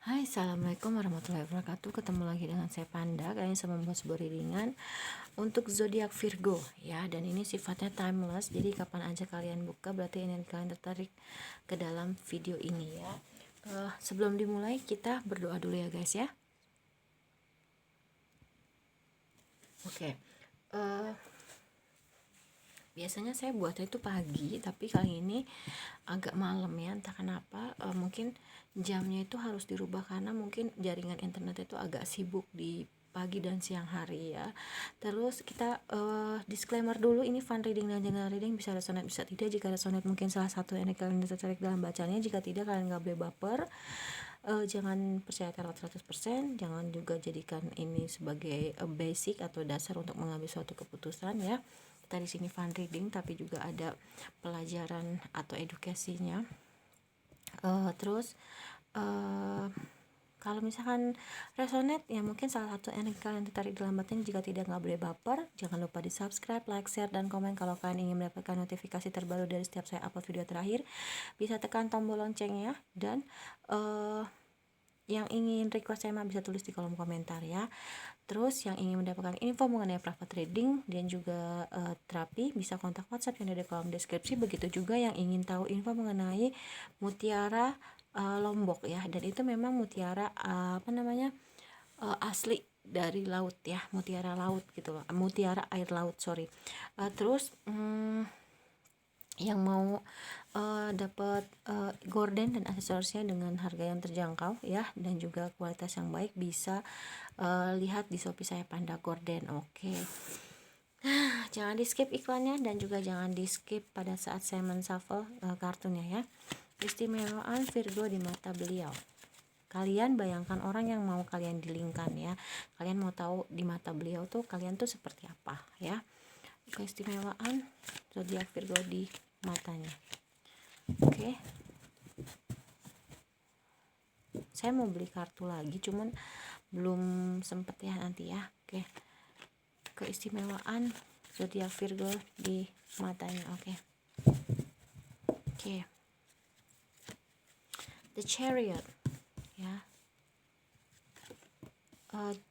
Hai, assalamualaikum warahmatullahi wabarakatuh. Ketemu lagi dengan saya Panda. Kali ini saya membuat sebuah readingan untuk zodiak Virgo ya. Dan ini sifatnya timeless. Jadi kapan aja kalian buka berarti ini kalian tertarik ke dalam video ini ya. Sebelum dimulai kita berdoa dulu ya guys ya. Oke. Biasanya saya buatnya itu pagi, tapi kali ini agak malam ya, entah kenapa. Mungkin jamnya itu harus dirubah karena mungkin jaringan internet itu agak sibuk di pagi dan siang hari ya. Terus kita disclaimer dulu, ini fun reading dan general reading, bisa resonate bisa tidak. Jika resonate mungkin salah satu yang kalian tertarik dalam bacanya, jika tidak kalian gak boleh baper. Jangan percaya tarot 100%, jangan juga jadikan ini sebagai basic atau dasar untuk mengambil suatu keputusan ya. Kita di sini fun reading tapi juga ada pelajaran atau edukasinya. Terus kalau misalkan resonate ya mungkin salah satu yang kalian tertarik dalam batin, jika tidak nggak boleh baper. Jangan lupa di subscribe, like, share, dan komen kalau kalian ingin mendapatkan notifikasi terbaru dari setiap saya upload video terakhir. Bisa tekan tombol loncengnya, dan yang ingin request saya bisa tulis di kolom komentar ya. Terus yang ingin mendapatkan info mengenai private reading dan juga terapi bisa kontak WhatsApp yang ada di kolom deskripsi. Begitu juga yang ingin tahu info mengenai mutiara Lombok ya, dan itu memang mutiara asli dari laut ya, mutiara laut gitu loh, mutiara air laut sorry. Terus yang mau dapat gorden dan aksesorisnya dengan harga yang terjangkau ya, dan juga kualitas yang baik, bisa lihat di Shopee saya Panda Gorden. Oke. Jangan di skip iklannya dan juga jangan di skip pada saat saya menshuffle kartunya ya. Keistimewaan Virgo di mata beliau. Kalian bayangkan orang yang mau kalian dilingkan ya. Kalian mau tahu di mata beliau tuh kalian tuh seperti apa ya. Keistimewaan zodiak Virgo di matanya. Oke. Saya mau beli kartu lagi cuman belum sempet ya, nanti ya. Oke. Keistimewaan zodiak Virgo di matanya. Oke. The Chariot ya.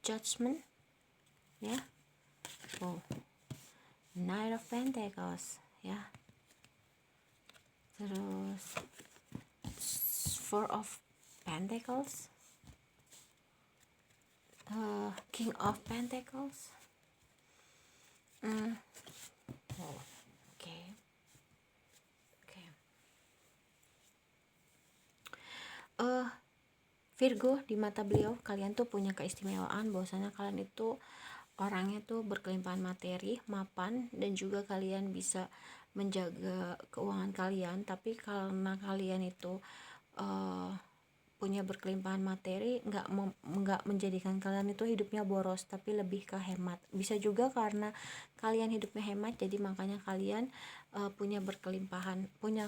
Judgment ya. Knight of Pentacles ya. Terus Four of Pentacles, King of Pentacles. Oke. Virgo, di mata beliau kalian tuh punya keistimewaan bahwasanya kalian itu orangnya tuh berkelimpahan materi, mapan, dan juga kalian bisa menjaga keuangan kalian. Tapi karena kalian itu punya berkelimpahan materi, nggak menjadikan kalian itu hidupnya boros, tapi lebih ke hemat. Bisa juga karena kalian hidupnya hemat, jadi makanya kalian punya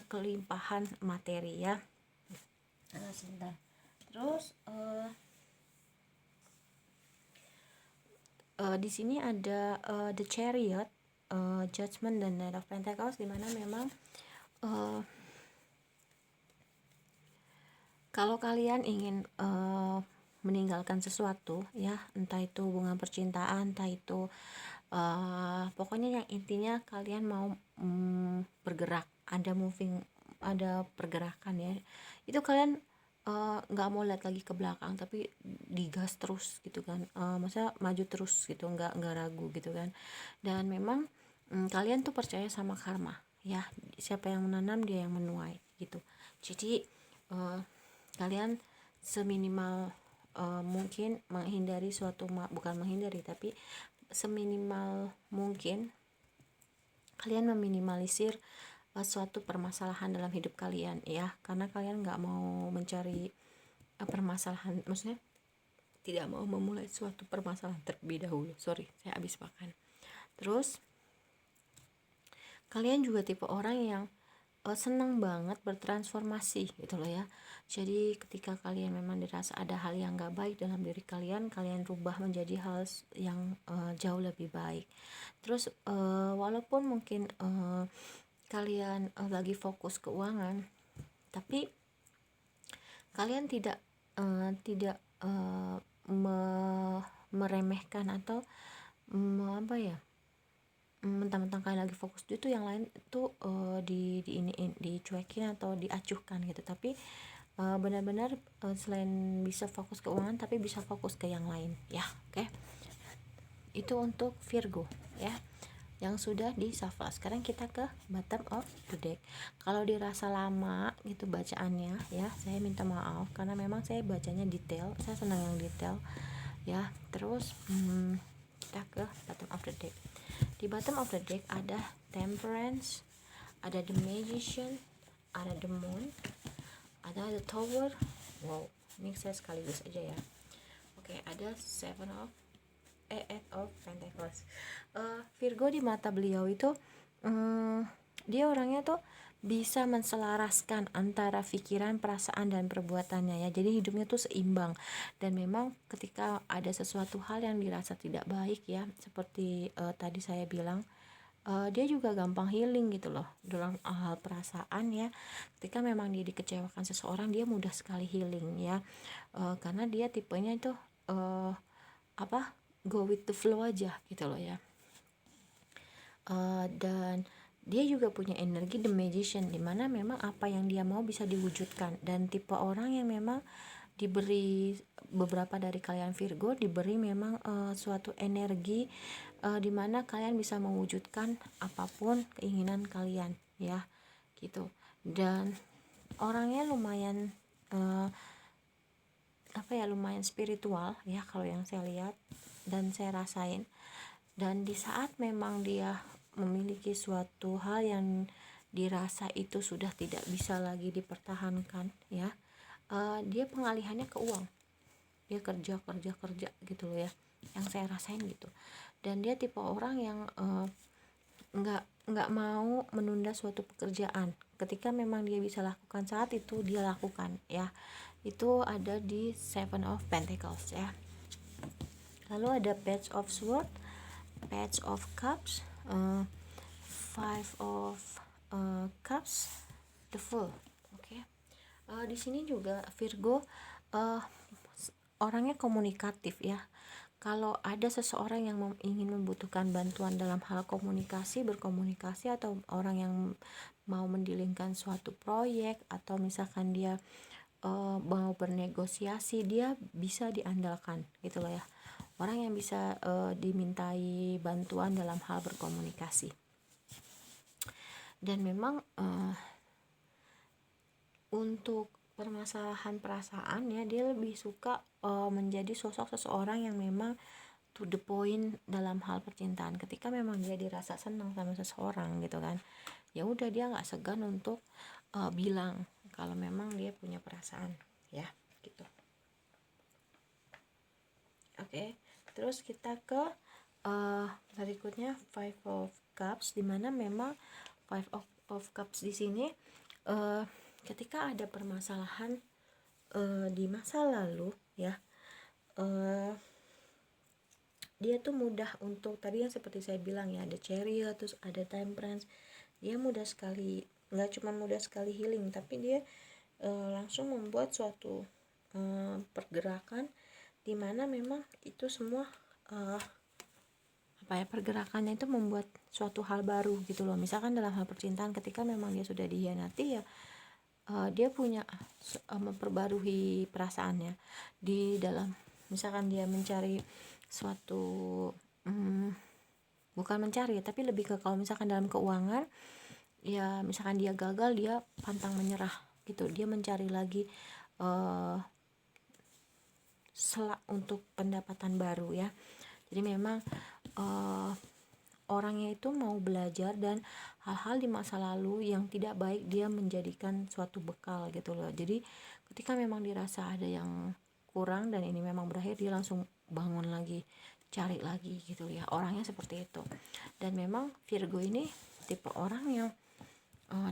kelimpahan materi ya. Sebentar. Terus di sini ada The Chariot, Judgment, dan Knight of Pentacles, dimana memang kalau kalian ingin meninggalkan sesuatu ya, entah itu hubungan percintaan, entah itu pokoknya yang intinya kalian mau bergerak, ada pergerakan ya, itu kalian nggak mau lihat lagi ke belakang tapi digas terus gitu kan, maksudnya maju terus gitu, nggak ragu gitu kan. Dan memang kalian tuh percaya sama karma ya, siapa yang menanam dia yang menuai gitu. Jadi kalian seminimal mungkin menghindari bukan menghindari tapi seminimal mungkin kalian meminimalisir suatu permasalahan dalam hidup kalian ya, karena kalian nggak mau mencari permasalahan, maksudnya tidak mau memulai suatu permasalahan terlebih dahulu. Sorry, saya habis makan. Terus kalian juga tipe orang yang senang banget bertransformasi gitu loh ya. Jadi ketika kalian memang dirasa ada hal yang gak baik dalam diri kalian, kalian rubah menjadi hal yang jauh lebih baik. Terus walaupun mungkin kalian lagi fokus keuangan, tapi kalian tidak tidak meremehkan atau apa ya, mentang-mentang kalian lagi fokus itu yang lain itu dicuekin atau diacuhkan gitu, tapi benar-benar selain bisa fokus keuangan tapi bisa fokus ke yang lain ya. Oke. Itu untuk Virgo ya, yang sudah di shuffle. Sekarang kita ke bottom of the deck. Kalau dirasa lama gitu bacaannya ya, saya minta maaf karena memang saya bacanya detail, saya senang yang detail ya. Terus kita ke bottom of the deck. Di bottom of the deck ada Temperance, ada The Magician, ada The Moon, ada The Tower. Wow, ini saya sekaligus aja ya. Oke, ada Eight of Pentacles. Virgo di mata beliau itu dia orangnya tuh bisa menselaraskan antara pikiran, perasaan, dan perbuatannya ya. Jadi hidupnya tuh seimbang. Dan memang ketika ada sesuatu hal yang dirasa tidak baik ya, seperti tadi saya bilang, dia juga gampang healing gitu loh dalam hal perasaan ya. Ketika memang dia dikecewakan seseorang, dia mudah sekali healing ya, karena dia tipenya itu go with the flow aja gitu loh ya. Dan dia juga punya energi The Magician, dimana memang apa yang dia mau bisa diwujudkan, dan tipe orang yang memang diberi, beberapa dari kalian Virgo diberi memang suatu energi dimana kalian bisa mewujudkan apapun keinginan kalian ya gitu. Dan orangnya lumayan lumayan spiritual ya kalau yang saya lihat dan saya rasain. Dan di saat memang dia memiliki suatu hal yang dirasa itu sudah tidak bisa lagi dipertahankan ya, dia pengalihannya ke uang, dia kerja gitu loh ya, yang saya rasain gitu. Dan dia tipe orang yang nggak mau menunda suatu pekerjaan, ketika memang dia bisa lakukan saat itu dia lakukan ya. Itu ada di Seven of Pentacles ya. Lalu ada Page of Swords, Page of Cups, Five of Cups, the Fool. Oke. Di sini juga Virgo orangnya komunikatif ya. Kalau ada seseorang yang ingin membutuhkan bantuan dalam hal berkomunikasi, atau orang yang mau mendilingkan suatu proyek, atau misalkan dia mau bernegosiasi, dia bisa diandalkan gitu loh ya. Orang yang bisa dimintai bantuan dalam hal berkomunikasi. Dan memang untuk permasalahan perasaan ya, dia lebih suka menjadi sosok seseorang yang memang to the point dalam hal percintaan. Ketika memang dia dirasa senang sama seseorang gitu kan, ya udah dia nggak segan untuk bilang kalau memang dia punya perasaan ya gitu. Oke. Terus kita ke berikutnya Five of Cups, dimana memang Five of Cups di sini ketika ada permasalahan di masa lalu ya, dia tuh mudah untuk, tadi yang seperti saya bilang ya, ada Chariot, terus ada Temperance. Dia mudah sekali, nggak cuma mudah sekali healing, tapi dia langsung membuat suatu pergerakan dimana memang itu semua pergerakannya itu membuat suatu hal baru gitu loh. Misalkan dalam hal percintaan, ketika memang dia sudah dihianati ya, dia punya memperbarui perasaannya di dalam, misalkan dia mencari suatu bukan mencari tapi lebih ke, kalau misalkan dalam keuangan ya, misalkan dia gagal, dia pantang menyerah gitu, dia mencari lagi selak untuk pendapatan baru ya. Jadi memang orangnya itu mau belajar, dan hal-hal di masa lalu yang tidak baik dia menjadikan suatu bekal gitu loh. Jadi ketika memang dirasa ada yang kurang dan ini memang berakhir, dia langsung bangun lagi, cari lagi gitu ya. Orangnya seperti itu. Dan memang Virgo ini tipe orang yang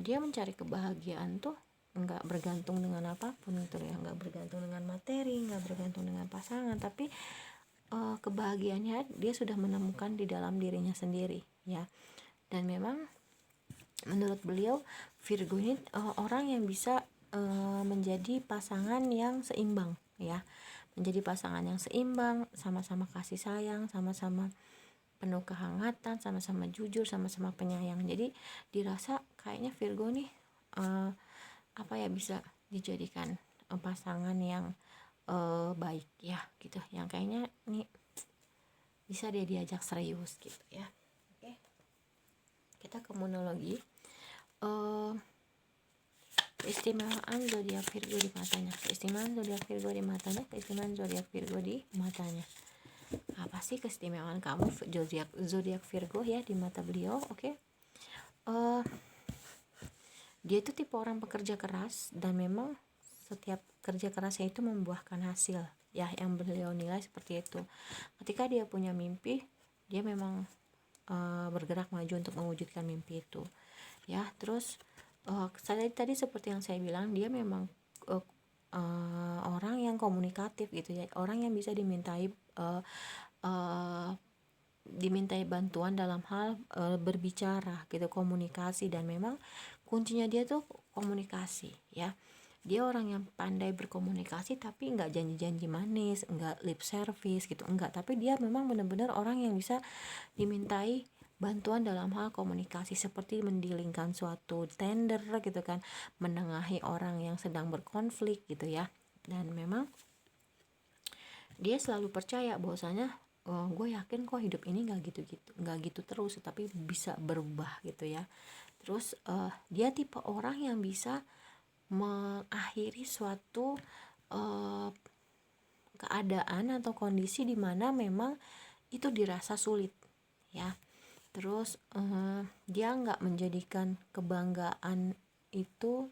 dia mencari kebahagiaan tuh nggak bergantung dengan apapun gitu ya, nggak bergantung dengan materi, nggak bergantung dengan pasangan, tapi kebahagiaannya dia sudah menemukan di dalam dirinya sendiri ya. Dan memang menurut beliau Virgo ini orang yang bisa menjadi pasangan yang seimbang ya, menjadi pasangan yang seimbang, sama-sama kasih sayang, sama-sama penuh kehangatan, sama-sama jujur, sama-sama penyayang. Jadi dirasa kayaknya Virgo nih bisa dijadikan pasangan yang baik ya gitu, yang kayaknya nih bisa dia diajak serius gitu ya. Oke, kita ke monologi. Keistimewaan zodiak Virgo di matanya, keistimewaan zodiak Virgo di matanya, keistimewaan zodiak Virgo di matanya. Apa sih keistimewaan kamu zodiak Virgo ya di mata beliau? Oke. Dia itu tipe orang pekerja keras, dan memang setiap kerja kerasnya itu membuahkan hasil ya, yang beliau nilai seperti itu. Ketika dia punya mimpi, dia memang bergerak maju untuk mewujudkan mimpi itu ya. Terus tadi seperti yang saya bilang, dia memang orang yang komunikatif gitu ya, orang yang bisa dimintai bantuan dalam hal berbicara gitu, komunikasi, dan memang kuncinya dia tuh komunikasi ya. Dia orang yang pandai berkomunikasi, tapi nggak janji-janji manis, nggak lip service gitu, enggak, tapi dia memang benar-benar orang yang bisa dimintai bantuan dalam hal komunikasi, seperti mendilingkan suatu tender gitu kan, menengahi orang yang sedang berkonflik gitu ya. Dan memang dia selalu percaya bahwasanya gue yakin kok hidup ini nggak gitu terus, tapi bisa berubah gitu ya. Terus dia tipe orang yang bisa mengakhiri suatu keadaan atau kondisi di mana memang itu dirasa sulit ya. Terus dia nggak menjadikan kebanggaan itu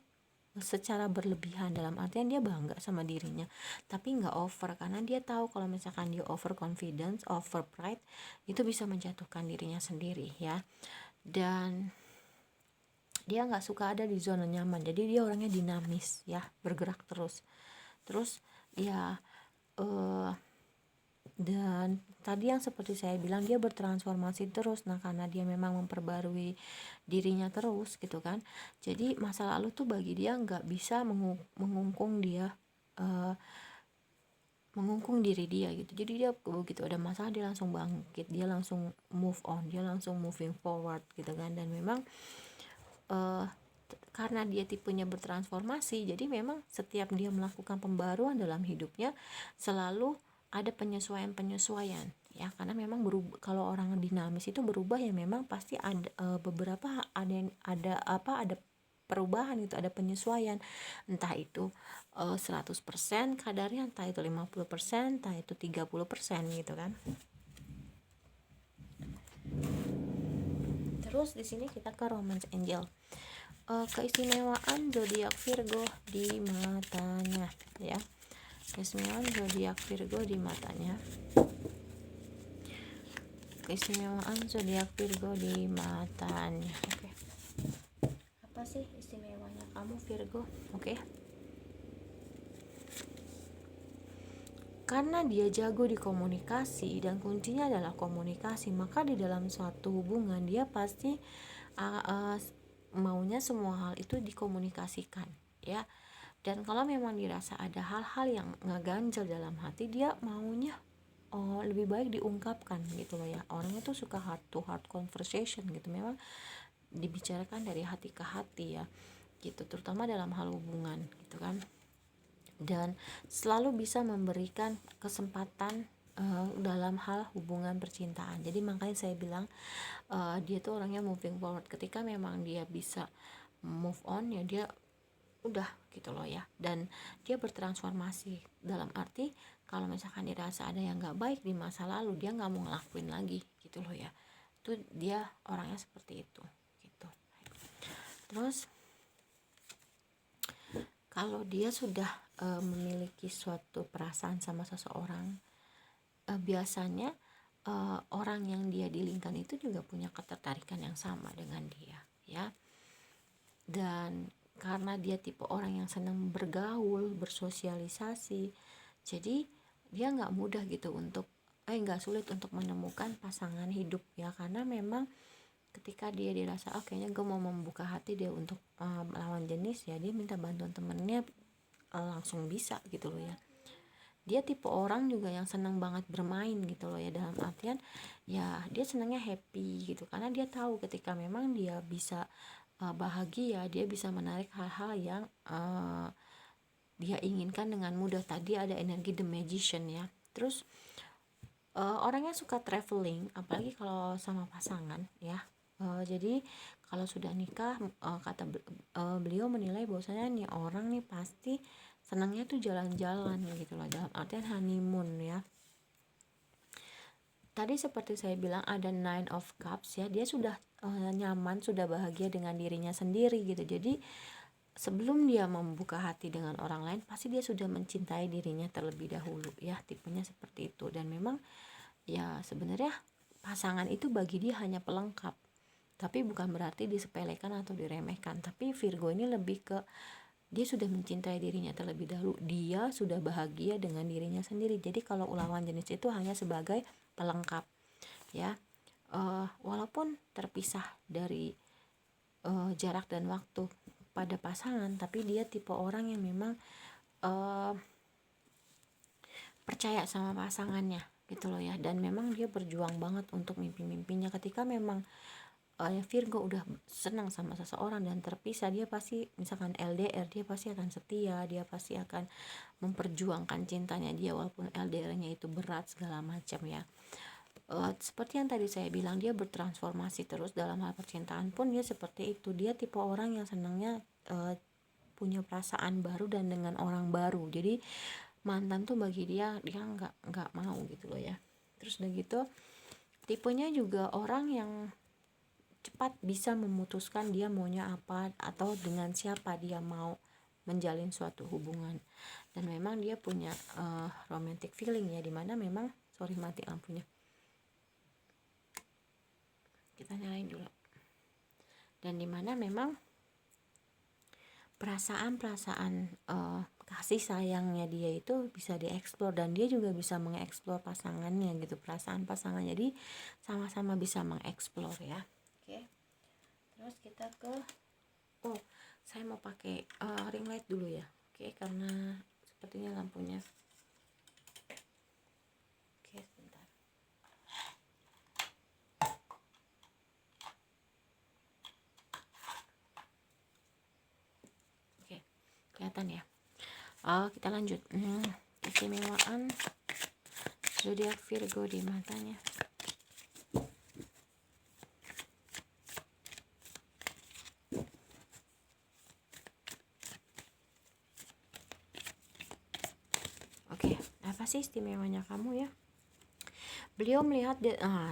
secara berlebihan, dalam artian dia bangga sama dirinya tapi nggak over, karena dia tahu kalau misalkan dia over confidence, over pride, itu bisa menjatuhkan dirinya sendiri ya. Dan dia nggak suka ada di zona nyaman, jadi dia orangnya dinamis ya, bergerak terus ya. Dan tadi yang seperti saya bilang, dia bertransformasi terus. Nah, karena dia memang memperbarui dirinya terus gitu kan, jadi masa lalu tuh bagi dia nggak bisa mengungkung diri dia gitu. Jadi dia begitu ada masalah, dia langsung bangkit, dia langsung move on, dia langsung moving forward gitu kan. Dan memang karena dia tipenya bertransformasi, jadi memang setiap dia melakukan pembaruan dalam hidupnya selalu ada penyesuaian ya, karena memang berubah. Kalau orang dinamis itu berubah ya, memang pasti ada beberapa ada perubahan itu, ada penyesuaian, entah itu 100% kadarnya, entah itu 50%, entah itu 30% gitu kan. Terus di sini kita ke Romance Angel. Keistimewaan zodiak Virgo di matanya ya, keistimewaan zodiak Virgo di matanya, keistimewaan zodiak Virgo di matanya. Oke. Apa sih istimewanya kamu Virgo? Oke. Karena dia jago di komunikasi dan kuncinya adalah komunikasi, maka di dalam suatu hubungan dia pasti maunya semua hal itu dikomunikasikan ya. Dan kalau memang dirasa ada hal-hal yang ngeganjel dalam hati, dia maunya lebih baik diungkapkan gitu loh ya. Orangnya tuh suka heart to heart conversation gitu, memang dibicarakan dari hati ke hati ya gitu, terutama dalam hal hubungan gitu kan. Dan selalu bisa memberikan kesempatan dalam hal hubungan percintaan. Jadi makanya saya bilang dia tuh orangnya moving forward. Ketika memang dia bisa move on ya, dia udah gitu loh ya. Dan dia bertransformasi dalam arti kalau misalkan dirasa ada yang gak baik di masa lalu, dia gak mau ngelakuin lagi gitu loh ya. Itu dia orangnya seperti itu gitu. Terus kalau dia sudah memiliki suatu perasaan sama seseorang, biasanya orang yang dia dilingkan itu juga punya ketertarikan yang sama dengan dia ya. Dan karena dia tipe orang yang senang bergaul, bersosialisasi, jadi dia nggak mudah gitu untuk nggak sulit untuk menemukan pasangan hidup ya, karena memang ketika dia dirasa kayaknya gue mau membuka hati dia untuk melawan jenis ya, dia minta bantuan temennya langsung bisa gitu loh ya. dia tipe orang juga yang senang banget bermain gitu loh ya, dalam artian ya dia senangnya happy gitu, karena dia tahu ketika memang dia bisa bahagia, dia bisa menarik hal-hal yang dia inginkan dengan mudah. Tadi ada energi the magician ya. Terus orangnya suka traveling, apalagi kalau sama pasangan ya. Jadi kalau sudah nikah, beliau menilai bahwasanya nih orang nih pasti senangnya tuh jalan-jalan gitu loh, dalam artian honeymoon ya. Tadi seperti saya bilang ada Nine of Cups ya, dia sudah nyaman, sudah bahagia dengan dirinya sendiri gitu. Jadi sebelum dia membuka hati dengan orang lain, pasti dia sudah mencintai dirinya terlebih dahulu ya, tipenya seperti itu. Dan memang ya sebenarnya pasangan itu bagi dia hanya pelengkap, tapi bukan berarti disepelekan atau diremehkan. Tapi Virgo ini lebih ke dia sudah mencintai dirinya terlebih dahulu, dia sudah bahagia dengan dirinya sendiri. Jadi kalau lawan jenis itu hanya sebagai pelengkap ya, walaupun terpisah dari jarak dan waktu pada pasangan, tapi dia tipe orang yang memang percaya sama pasangannya gitu loh ya, dan memang dia berjuang banget untuk mimpi-mimpinya. Ketika memang Virgo udah senang sama seseorang dan terpisah, dia pasti misalkan LDR, dia pasti akan setia, dia pasti akan memperjuangkan cintanya dia walaupun LDR-nya itu berat segala macam ya. Seperti yang tadi saya bilang, dia bertransformasi terus dalam hal percintaan pun dia seperti itu. Dia tipe orang yang senangnya punya perasaan baru dan dengan orang baru. Jadi mantan tuh bagi dia nggak mau gitu loh ya. Terus udah gitu tipenya juga orang yang cepat bisa memutuskan dia maunya apa atau dengan siapa dia mau menjalin suatu hubungan. Dan memang dia punya romantic feeling ya, dimana memang mati lampunya, kita nyalain dulu. Dan dimana memang perasaan kasih sayangnya dia itu bisa dieksplor, dan dia juga bisa mengeksplor pasangannya gitu, perasaan pasangan. Jadi sama-sama bisa mengeksplor ya. Oke. Terus kita ke saya mau pakai ring light dulu ya. Oke, karena sepertinya lampunya. Oke, sebentar. Oke, kelihatan ya. Kita lanjut. Keistimewaan zodiak Virgo di matanya. Oke, apa sih istimewanya kamu ya? Beliau melihat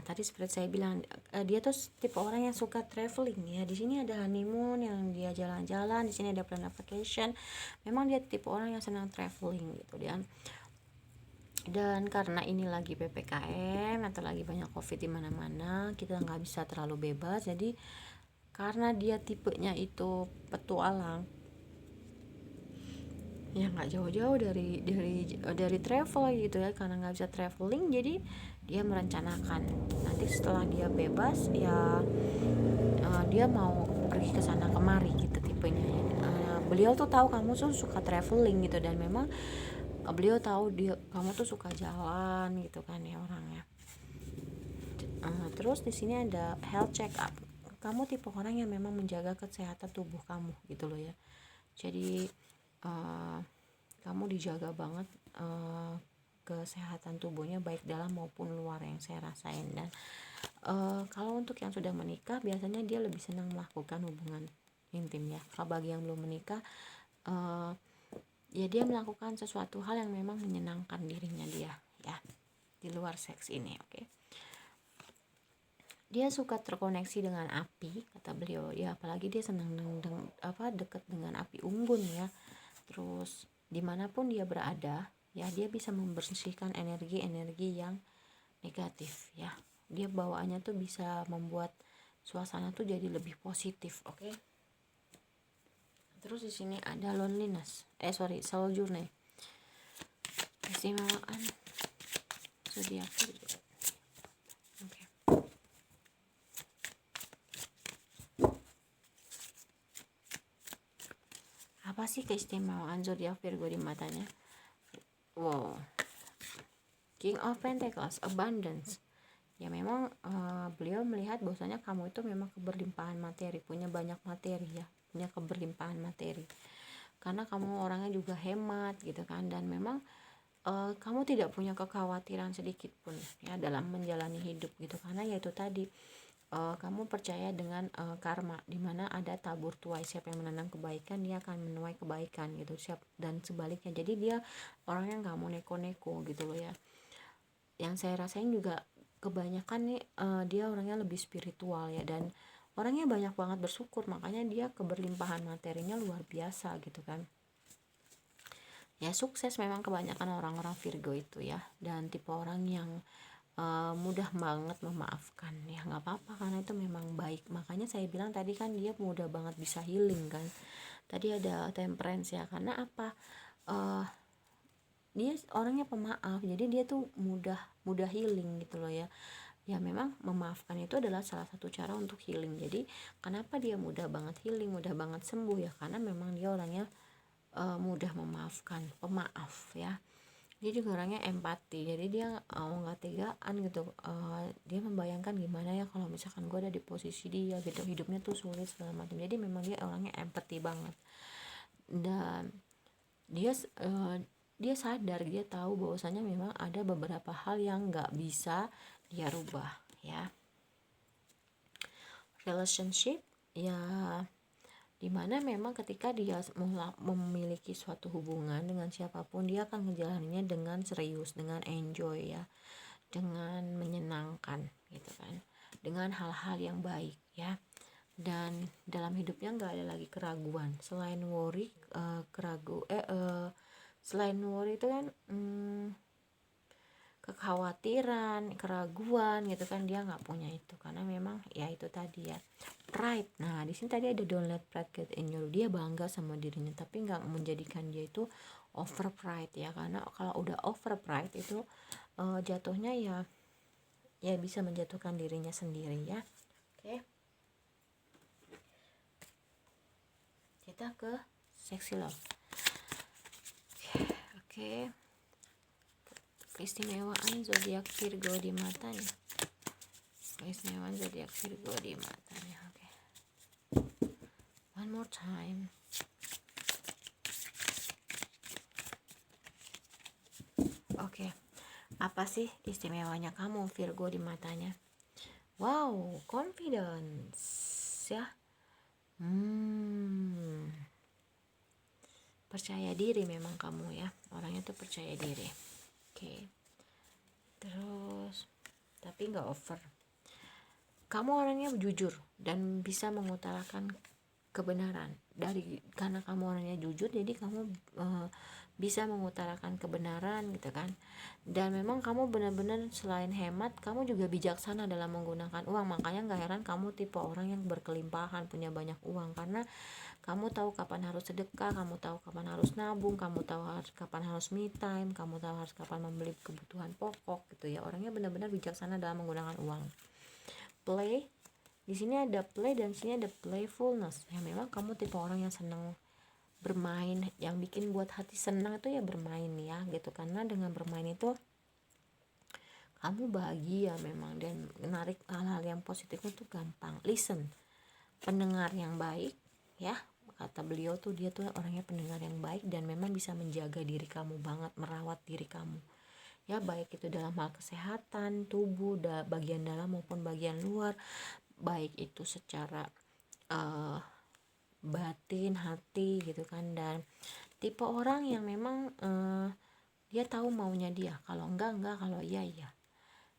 tadi seperti saya bilang, dia tuh tipe orang yang suka traveling ya. Di sini ada honeymoon yang dia jalan-jalan, di sini ada plan vacation. Memang dia tipe orang yang senang traveling gitu dan karena ini lagi PPKM atau lagi banyak COVID di mana-mana, kita nggak bisa terlalu bebas. Jadi karena dia tipenya itu petualang ya, nggak jauh-jauh dari travel gitu ya, karena nggak bisa traveling, jadi dia merencanakan nanti setelah dia bebas ya, dia mau pergi ke sana kemari gitu tipenya. Beliau tuh tahu kamu tuh suka traveling gitu, dan memang beliau tahu kamu tuh suka jalan gitu kan ya orangnya. Terus di sini ada health check up. Kamu tipe orang yang memang menjaga kesehatan tubuh kamu gitu loh ya. Jadi kamu dijaga banget kesehatan tubuhnya, baik dalam maupun luar, yang saya rasain. Dan kalau untuk yang sudah menikah, biasanya dia lebih senang melakukan hubungan intim ya. Kalau bagi yang belum menikah, ya dia melakukan sesuatu hal yang memang menyenangkan dirinya dia ya, di luar seks ini. Oke. Dia suka terkoneksi dengan api, kata beliau ya, apalagi dia senang dekat dengan api unggun ya. Terus dimanapun dia berada ya, dia bisa membersihkan energi-energi yang negatif ya. Dia bawaannya tuh bisa membuat suasana tuh jadi lebih positif. Oke. Terus di sini ada loneliness, soul journey. Keistimewaan zodiak. Oke. Apa sih keistimewaan zodiak Virgo di matanya? Wow, King of Pentacles, abundance. Ya memang beliau melihat bahwasanya kamu itu memang keberlimpahan materi, punya banyak materi ya, punya keberlimpahan materi. Karena kamu orangnya juga hemat gitu kan, dan memang kamu tidak punya kekhawatiran sedikit pun ya dalam menjalani hidup gitu, karena yaitu tadi kamu percaya dengan karma, dimana ada tabur tuai, siapa yang menanam kebaikan dia akan menuai kebaikan gitu, siap, dan sebaliknya. Jadi dia orangnya nggak mau neko-neko gitu loh ya. Yang saya rasain juga kebanyakan nih dia orangnya lebih spiritual ya, dan orangnya banyak banget bersyukur, makanya dia keberlimpahan materinya luar biasa gitu kan ya. Sukses memang kebanyakan orang-orang Virgo itu ya, dan tipe orang yang mudah banget memaafkan ya, nggak apa-apa karena itu memang baik. Makanya saya bilang tadi kan dia mudah banget bisa healing kan, tadi ada temperance ya, karena apa, uh, dia orangnya pemaaf, jadi dia tuh mudah healing gitu loh ya. Ya memang memaafkan itu adalah salah satu cara untuk healing. Jadi kenapa dia mudah banget healing, mudah banget sembuh ya, karena memang dia orangnya mudah memaafkan, pemaaf ya. Dia juga orangnya empati, jadi dia nggak tegaan gitu. Dia membayangkan gimana ya kalau misalkan gue ada di posisi dia gitu, hidupnya tuh sulit segala macam. Jadi memang dia orangnya empati banget, dan dia dia sadar, dia tahu bahwasanya memang ada beberapa hal yang nggak bisa dia rubah ya. Relationship ya, dimana memang ketika dia memiliki suatu hubungan dengan siapapun, dia akan ngejalaninnya dengan serius, dengan enjoy ya, dengan menyenangkan gitu kan, dengan hal-hal yang baik ya. Dan dalam hidupnya nggak ada lagi keraguan selain worry, selain worry itu kan kekhawatiran, keraguan gitu kan, dia nggak punya itu, karena memang ya itu tadi ya, pride. Nah di sini tadi ada don't let pride get in you, dia bangga sama dirinya tapi nggak menjadikan dia itu over pride ya, karena kalau udah over pride itu jatuhnya ya bisa menjatuhkan dirinya sendiri ya. Oke. Kita ke sexy love. Oke. Keistimewaan zodiak Virgo di matanya. Keistimewaan zodiak Virgo di matanya. Oke. One more time. Oke. Apa sih istimewanya kamu Virgo di matanya? Wow, confidence ya. Percaya diri memang kamu ya. Orangnya tuh percaya diri. Oke. Terus tapi nggak over. Kamu orangnya jujur dan bisa mengutarakan kebenaran. Karena kamu orangnya jujur, jadi kamu bisa mengutarakan kebenaran gitu kan. Dan memang kamu benar-benar selain hemat, kamu juga bijaksana dalam menggunakan uang. Makanya nggak heran kamu tipe orang yang berkelimpahan, punya banyak uang, karena kamu tahu kapan harus sedekah, kamu tahu kapan harus nabung, kamu tahu kapan harus me time, kamu tahu harus kapan membeli kebutuhan pokok gitu ya. Orangnya benar-benar bijaksana dalam menggunakan uang. Play, di sini ada play dan di sini ada playfulness. Ya memang kamu tipe orang yang senang bermain, yang bikin buat hati senang itu ya bermain ya gitu. Karena dengan bermain itu kamu bahagia memang, dan menarik hal-hal yang positifnya tuh gampang. Listen, pendengar yang baik ya, kata beliau tuh, dia tuh orangnya pendengar yang baik dan memang bisa menjaga diri kamu banget, merawat diri kamu ya, baik itu dalam hal kesehatan tubuh, bagian dalam maupun bagian luar, baik itu secara batin, hati gitu kan. Dan tipe orang yang memang dia tahu maunya dia, kalau enggak, kalau iya,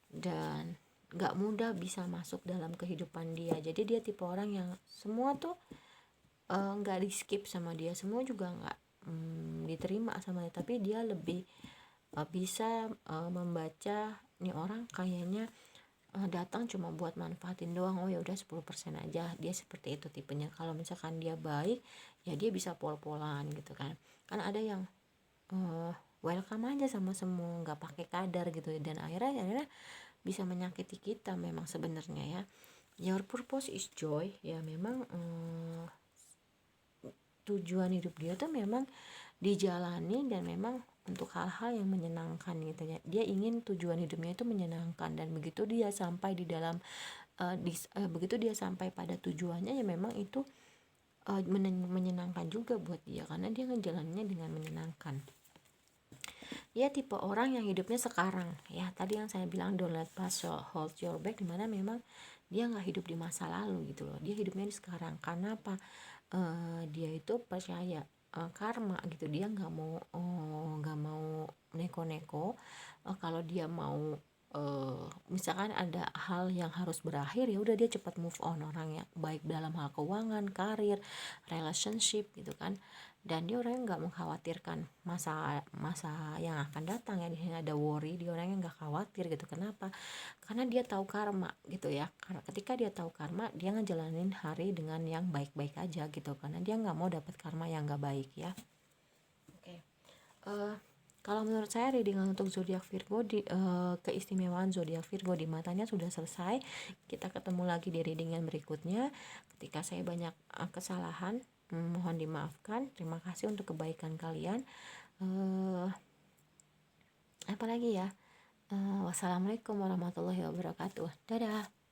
dan enggak mudah bisa masuk dalam kehidupan dia. Jadi dia tipe orang yang semua tuh nggak di skip sama dia, semua juga nggak diterima sama dia, tapi dia lebih bisa membaca nih orang kayaknya datang cuma buat manfaatin doang, oh ya udah 10% aja. Dia seperti itu tipenya. Kalau misalkan dia baik ya dia bisa pol-polan gitu kan. Kan ada yang welcome aja sama semua, nggak pakai kadar gitu, dan akhirnya bisa menyakiti kita memang sebenarnya ya. Your purpose is joy ya, memang tujuan hidup dia tuh memang dijalani, dan memang untuk hal-hal yang menyenangkan gitu ya. Dia ingin tujuan hidupnya itu menyenangkan, dan begitu dia sampai di dalam begitu dia sampai pada tujuannya, ya memang itu menyenangkan juga buat dia karena dia ngejalaninnya dengan menyenangkan. Dia tipe orang yang hidupnya sekarang, ya tadi yang saya bilang don't let past hold your back, dimana memang dia nggak hidup di masa lalu gitu loh, dia hidupnya di sekarang. Karena apa? Dia itu percaya karma gitu, dia nggak mau neko-neko. Kalau dia mau misalkan ada hal yang harus berakhir, ya udah dia cepat move on orangnya, baik dalam hal keuangan, karir, relationship gitu kan. Dan dia orangnya nggak mengkhawatirkan masa masa yang akan datang, ya di sini ada worry, dia orangnya nggak khawatir gitu. Kenapa? Karena dia tahu karma gitu ya. Karena ketika dia tahu karma, dia ngejalanin hari dengan yang baik-baik aja gitu, karena dia nggak mau dapat karma yang nggak baik ya. Oke. Kalau menurut saya readingan untuk zodiak Virgo keistimewaan zodiak Virgo di matanya sudah selesai. Kita ketemu lagi di readingan berikutnya. Ketika saya banyak kesalahan, mohon dimaafkan. Terima kasih untuk kebaikan kalian. Apalagi ya. Wassalamualaikum warahmatullahi wabarakatuh. Dadah.